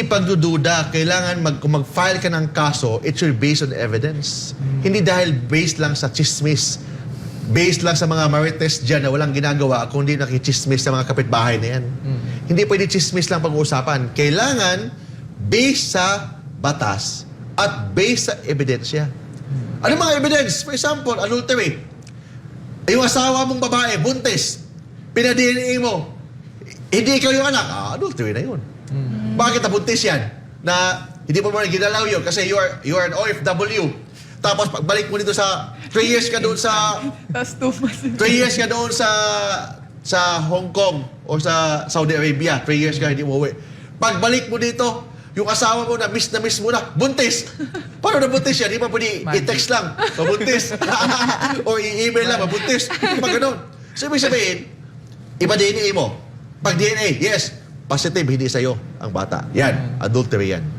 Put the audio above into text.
pagdududa, kailangan kung mag-file ka ng kaso, it should be based on evidence. Hindi dahil based lang sa chismis. Based lang sa mga marites dyan na walang ginagawa kung hindi nakichismis sa mga kapitbahay na yan. Hindi pwede chismis lang pag-uusapan. Kailangan based sa batas at based sa ebidensya. Ano mga evidence? For example, adultery. Yung asawa mong babae, buntis, pinadna mo, hindi ikaw yung anak, adultery na yun. Bakit nabuntis yan? Na hindi mo naman ginalaw yun kasi you are an OFW. Tapos pagbalik mo dito sa 3 years ka doon sa 3 years ka doon sa Hong Kong o sa Saudi Arabia. 3 years ka hindi mo uwi. Pagbalik mo dito, yung asawa mo na miss mo na, buntis. Paano nabuntis yan? Di ba pwede i-text lang, mabuntis. O i-email lang, mabuntis. Di ba ganun? So ibig sabihin, iba DNA mo. Pag DNA, yes, positive, hindi sa'yo ang bata. Yan, adultery yan.